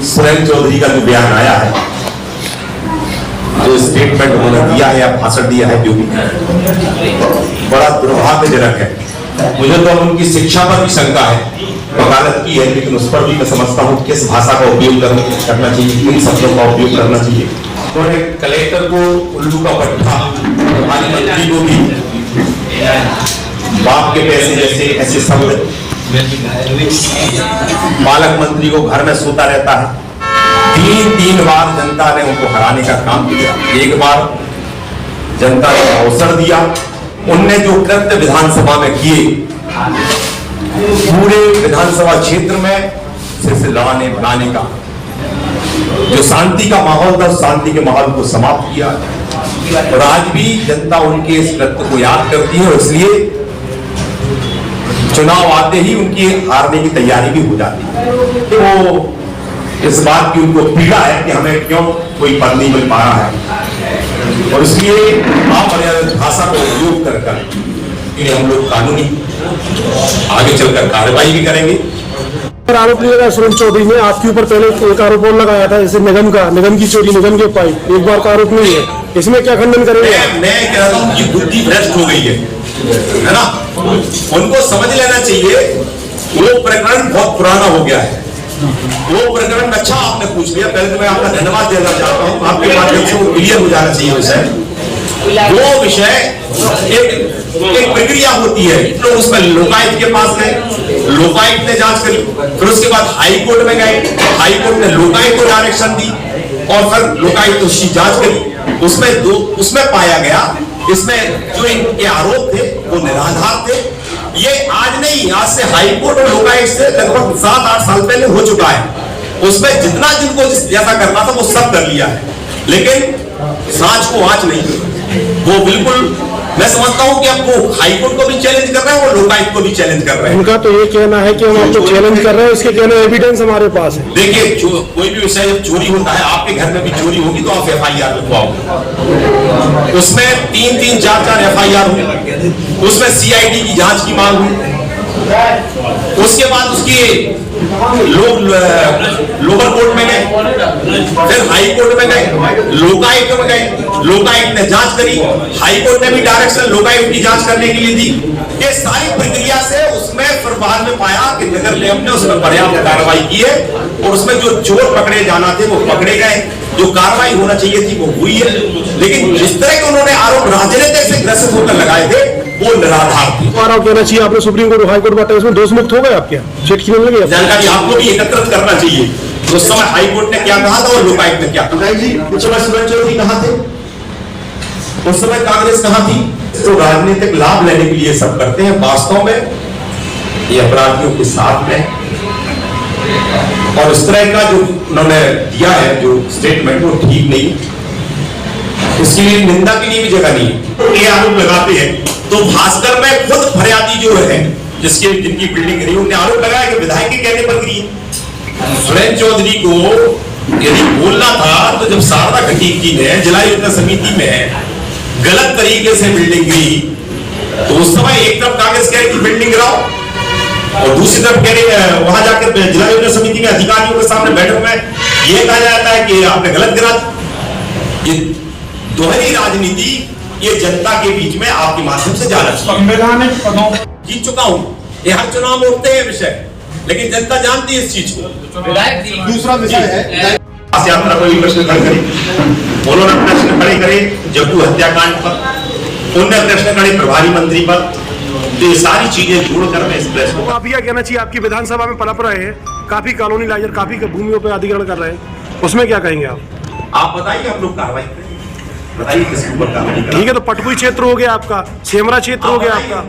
सुरेंद्र चौधरी का जो बयान आया है, जो स्टेटमेंट उन्होंने दिया है या भाषण दिया है, जो भी बड़ा दुर्भाग्यजनक है। मुझे तो उनकी शिक्षा पर भी शंका है, वकालत की है, लेकिन उस पर भी मैं समझता हूँ किस भाषा का उपयोग करना चाहिए, किन शब्दों का उपयोग करना चाहिए। उन्होंने कलेक्टर को उल्लू का पट्टा, हमारी मंत्री को भी बाप के पैसे जैसे ऐसे शब्द, पालक मंत्री को घर में सोता रहता है। तीन बार जनता ने उनको हराने का काम किया। एक बार जनता ने अवसर दिया, उनने जो कृत्य विधानसभा में किए, पूरे विधानसभा क्षेत्र में सिर्फ लड़ाने बनाने का जो शांति का माहौल था, शांति के माहौल को समाप्त किया। और आज भी जनता उनके इस कृत्य को याद करती है और इसलिए चुनाव आते ही उनकी हारने की तैयारी भी हो जाती है। तो इस बात की उनको पीड़ा है कि हमें क्यों कोई पद नहीं मिल पा रहा है, और इसलिए अमर्यादित भाषा का उपयोग कर इन्हें हम लोग कानूनी आगे चलकर कार्रवाई भी करेंगे। आरोप लगा सुरेंद्र चौधरी ने आपके ऊपर पहले एक आरोप और लगाया था, जैसे निगम की चोरी, निगम के पाइप, एक बार का आरोप नहीं है, इसमें क्या खंडन करेंगे? मैं कह रहा हूँ कि बुद्धि भ्रष्ट हो गई है ना। उनको समझ लेना चाहिए वो प्रकरण बहुत पुराना हो गया है। वो प्रकरण अच्छा आपने पूछ लिया, पहले तो मैं आपका धन्यवाद देना चाहता हूँ, आपके माध्यम से वो क्लियर हो जाना चाहिए विषय। वो विषय एक प्रक्रिया होती है, तो उसमें लोकायुक्त के पास गए, लोकायुक्त ने जांच करी, फिर उसके बाद हाई कोर्ट में गए, हाई कोर्ट ने लोकायुक्त को डायरेक्शन दी और फिर लोकायुक्त उसकी जांच करी। उसमें पाया गया, इसमें जो इनके आरोप थे वो निराधार थे। ये आज नहीं, आज से हाई कोर्ट और लोकायुक्त से लगभग 7-8 साल पहले हो चुका है। उसमें जितना जिनको जैसा करना था वो सब कर लिया है, लेकिन सांच को आंच नहीं। वो बिल्कुल, मैं समझता हूं कि अब वो हाई कोर्ट को भी चैलेंज कर रहे हैं और लोकायुक्त को भी चैलेंज कर रहे हैं। उनका तो ये कहना है कि हम आपको चैलेंज कर रहे हैं, इसके कहने एविडेंस हमारे पास है। देखिए, कोई भी विषय जब चोरी होता है, आपके घर में भी चोरी होगी तो आप FIR लिखवाओगे। उसमें 3-3, 4-4 FIR हुई, उसमें CID की जांच की मांग हुई, उसके बाद उसकी लोअर कोर्ट में गए, फिर हाई कोर्ट में गए, लोकायुक्त में गए, लोकायुक्त ने जांच करी, हाई कोर्ट ने भी डायरेक्शन लोकायुक्त की जांच करने के लिए दी। ये सारी प्रक्रिया से उसमें फिर बाद में पाया कि नगर निगम ने उसमें पर्याप्त कार्रवाई की है और उसमें जो चोर पकड़े जाना थे वो पकड़े गए, जो कार्रवाई होना चाहिए थी वो हुई है। लेकिन जिस तरह के उन्होंने आरोप राजनीतिक से ग्रसित होकर लगाए थे वो निराधार थे। आरोप कहना चाहिए आपने सुप्रीम कोर्ट, हाई कोर्ट बात, उसमें दोष मुक्त हो गए आपके चेट खींचने लगे। जानकारी आपको भी एकत्रित करना चाहिए। उस समय हाई कोर्ट ने क्या कहा था और लोकायुक्त ने क्या कहा। उस समय सुरेंद्र चौधरी कहां थे, उस समय कांग्रेस कहां थी? तो राजनीतिक लाभ लेने के लिए सब करते हैं, वास्तव में ये अपराधियों के साथ में। और इस तरह का जो उन्होंने दिया है जो स्टेटमेंट, वो ठीक नहीं, इसके लिए निंदा के लिए भी जगह नहीं। ये आरोप लगाते हैं तो भास्कर में खुद फरियादी जो है जिनकी बिल्डिंग गिरी, उन्होंने आरोप लगाया कि विधायक के कहने पर गिरी। सुरेंद्र चौधरी को यदि बोलना था तो जब शारदा खटीकी ने जिला योजना समिति में गलत तरीके से बिल्डिंग गिरी, तो उस समय एक तरफ कांग्रेस कह रही थी बिल्डिंग गिराओ और दूसरी तरफ कह रही, वहां जाकर जिला योजना समिति में अधिकारियों के सामने बैठक में यह कहा जाता है कि आपने गलत गिरा। ये दोहरी राजनीति, ये जनता के बीच में आपके माध्यम से जाना संवैधानिक पदों जीत चुका हूं। ये हर चुनाव में उठते हैं विषय, लेकिन जनता जानती है इस चीज को। दूसरा विषय है यात्रा को प्रश्न खड़े करे, उन्होंने प्रश्न खड़े करे जग्गू हत्याकांड पर, उनने प्रश्न खड़े प्रभारी मंत्री पर। तो ये सारी चीजें जोड़कर मैं इस प्रेस को, आप यह कहना चाहिए आपकी विधानसभा में पनप रहे हैं काफी कॉलोनी लाइजर, काफी भूमियों पर अधिग्रहण कर रहे हैं, उसमें क्या कहेंगे आप बताइए, हम लोग कार्रवाई करेंगे, बताइए किसके ऊपर कार्रवाई। ठीक है, तो पटकुई क्षेत्र हो गया आपका, सेमरा क्षेत्र हो गया आपका।